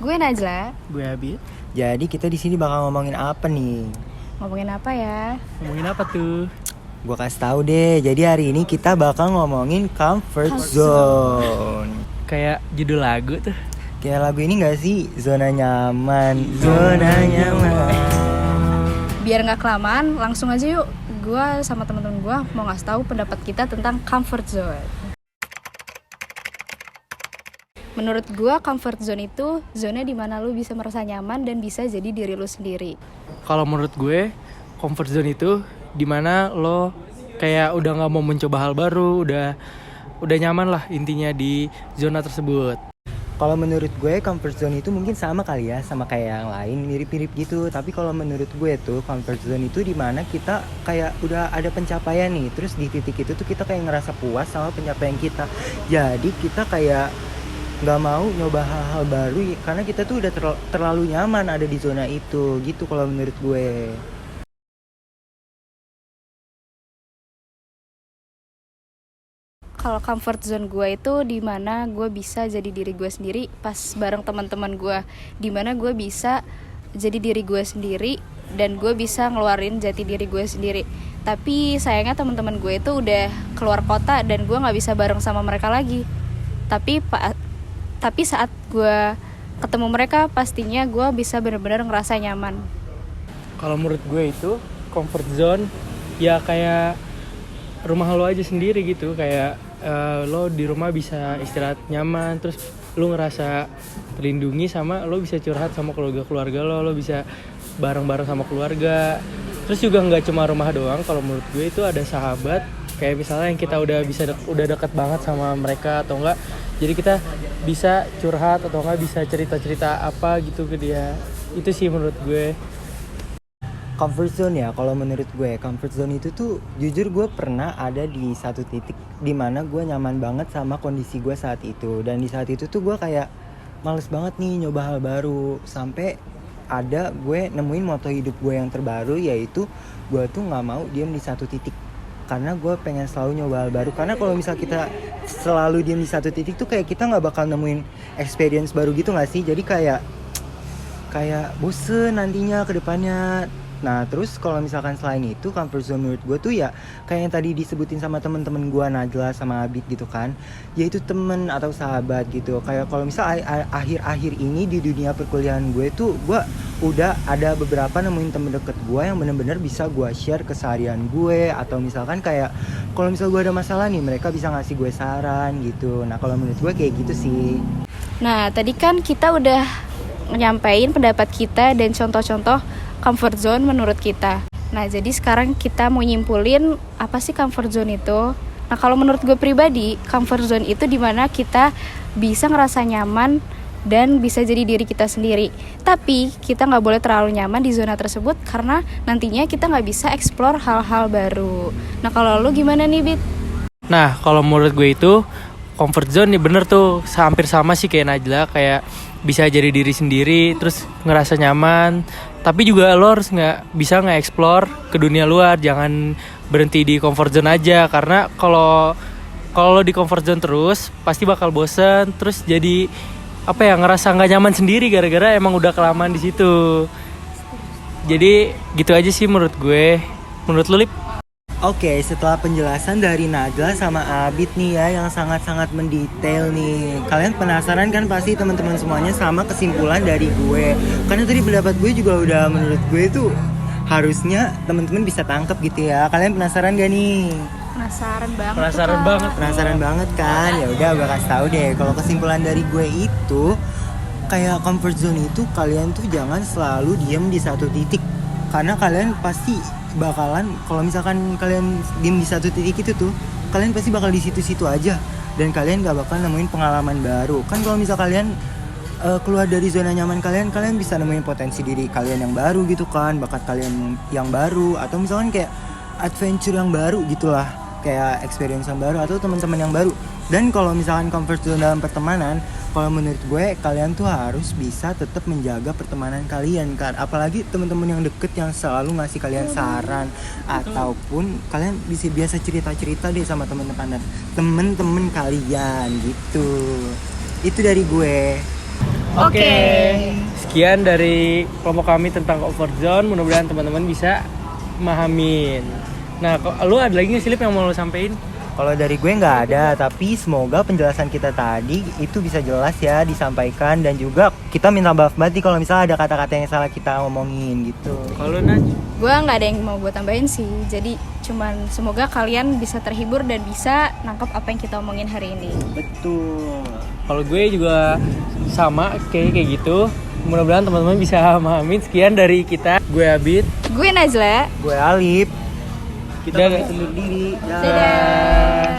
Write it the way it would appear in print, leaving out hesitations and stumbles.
Gue Najla. Gue Abi. Jadi kita di sini bakal ngomongin apa nih? Ngomongin apa ya? Ngomongin apa tuh? Gue kasih tahu deh. Jadi hari ini kita bakal ngomongin comfort zone. Kayak judul lagu tuh. Kayak lagu ini gak sih? Zona nyaman, zona nyaman. Biar nggak kelamaan, langsung aja yuk. Gue sama teman-teman gue mau ngasih tahu pendapat kita tentang comfort zone. Menurut gue comfort zone itu zona di mana lu bisa merasa nyaman dan bisa jadi diri lu sendiri. Kalau menurut gue, comfort zone itu dimana lo kayak udah nggak mau mencoba hal baru, udah nyaman lah intinya di zona tersebut. Kalau menurut gue comfort zone itu mungkin sama kali ya, sama kayak yang lain, mirip-mirip gitu. Tapi kalau menurut gue tuh comfort zone itu dimana kita kayak udah ada pencapaian nih. Terus di titik itu tuh kita kayak ngerasa puas sama pencapaian kita. Jadi kita kayak nggak mau nyoba hal-hal baru karena kita tuh udah terlalu nyaman ada di zona itu. Gitu kalau menurut gue. Kalau comfort zone gue itu di mana gue bisa jadi diri gue sendiri pas bareng teman-teman gue, di mana gue bisa jadi diri gue sendiri dan gue bisa ngeluarin jati diri gue sendiri. Tapi sayangnya teman-teman gue itu udah keluar kota dan gue nggak bisa bareng sama mereka lagi. Tapi saat gue ketemu mereka pastinya gue bisa benar-benar ngerasa nyaman. Kalau menurut gue itu comfort zone ya kayak rumah lo aja sendiri gitu, kayak lo di rumah bisa istirahat nyaman, terus lo ngerasa terlindungi sama lo bisa curhat sama keluarga lo bisa bareng-bareng sama keluarga. Terus juga nggak cuma rumah doang, kalau menurut gue itu ada sahabat, kayak misalnya yang kita udah dekat banget sama mereka atau enggak, jadi kita bisa curhat atau enggak bisa cerita-cerita apa gitu ke dia. Itu sih menurut gue. Comfort zone ya, kalau menurut gue comfort zone itu tuh jujur gue pernah ada di satu titik dimana gue nyaman banget sama kondisi gue saat itu. Dan di saat itu tuh gue kayak males banget nih nyoba hal baru. Sampai ada gue nemuin moto hidup gue yang terbaru, yaitu gue tuh gak mau diem di satu titik. Karena gue pengen selalu nyoba hal baru. Karena kalau misal kita selalu diem di satu titik tuh kayak kita gak bakal nemuin experience baru gitu gak sih? Jadi kayak bosen nantinya ke depannya. Nah terus kalau misalkan selain itu comfort zone menurut gue tuh ya kayak yang tadi disebutin sama temen-temen gue, Najla sama Abid gitu kan, yaitu temen atau sahabat gitu. Kayak kalau misal akhir-akhir ini di dunia perkuliahan gue tuh gue udah ada beberapa nemuin temen deket gue yang bener-bener bisa gue share keseharian gue. Atau misalkan kayak kalau misal gue ada masalah nih, mereka bisa ngasih gue saran gitu. Nah kalau menurut gue kayak gitu sih. Nah tadi kan kita udah nyampein pendapat kita dan contoh-contoh comfort zone menurut kita. Nah jadi sekarang kita mau nyimpulin apa sih comfort zone itu. Nah kalau menurut gue pribadi, comfort zone itu dimana kita bisa ngerasa nyaman dan bisa jadi diri kita sendiri. Tapi kita gak boleh terlalu nyaman di zona tersebut karena nantinya kita gak bisa explore hal-hal baru. Nah kalau lu gimana nih Bit? Nah kalau menurut gue itu comfort zone nih bener tuh, hampir sama sih kayak Najla, kayak bisa jadi diri sendiri terus ngerasa nyaman. Tapi juga lo harus bisa nge-explore ke dunia luar, jangan berhenti di comfort zone aja. Karena kalau lo di comfort zone terus pasti bakal bosen, terus jadi ngerasa nggak nyaman sendiri gara-gara emang udah kelamaan di situ. Jadi gitu aja sih menurut gue. Menurut lu, Lip? Oke, setelah penjelasan dari Najla sama Abid nih ya yang sangat-sangat mendetail nih. Kalian penasaran kan pasti teman-teman semuanya sama kesimpulan dari gue. Karena tadi pendapat gue juga udah menurut gue itu harusnya teman-teman bisa tangkep gitu ya. Kalian penasaran gak nih? Penasaran banget kan? Ya udah gue kasih tahu deh. Kalau kesimpulan dari gue itu kayak comfort zone itu kalian tuh jangan selalu diem di satu titik. Karena kalian pasti bakalan, kalau misalkan kalian diem di satu titik itu tuh kalian pasti bakal di situ-situ aja dan kalian gak bakal nemuin pengalaman baru. Kan kalau misal kalian keluar dari zona nyaman kalian bisa nemuin potensi diri kalian yang baru gitu kan, bakat kalian yang baru, atau misalkan kayak adventure yang baru gitulah, kayak experience yang baru atau teman-teman yang baru. Dan kalau misalkan comfort zone dalam pertemanan, kalau menurut gue kalian tuh harus bisa tetap menjaga pertemanan kalian kan, apalagi teman-teman yang deket yang selalu ngasih kalian saran ataupun kalian bisa biasa cerita-cerita deh sama teman-teman kalian gitu. Itu dari gue. Oke. Sekian dari kelompok kami tentang comfort zone. Mudah-mudahan teman-teman bisa mahamin. Nah, lu ada lagi nggak sih Lip yang mau lu sampein? Kalau dari gue nggak ada, tapi semoga penjelasan kita tadi itu bisa jelas ya disampaikan, dan juga kita minta maaf banget nih kalau misalnya ada kata-kata yang salah kita ngomongin gitu. Kalau Naj? Gue nggak ada yang mau gue tambahin sih. Jadi cuman semoga kalian bisa terhibur dan bisa nangkep apa yang kita omongin hari ini. Betul. Kalau gue juga sama kayak gitu. Mudah-mudahan teman-teman bisa mahamin. Sekian dari kita. Gue Abid. Gue Najla. Gue Alip. Kita Dadah. pamit undur diri. Dadah.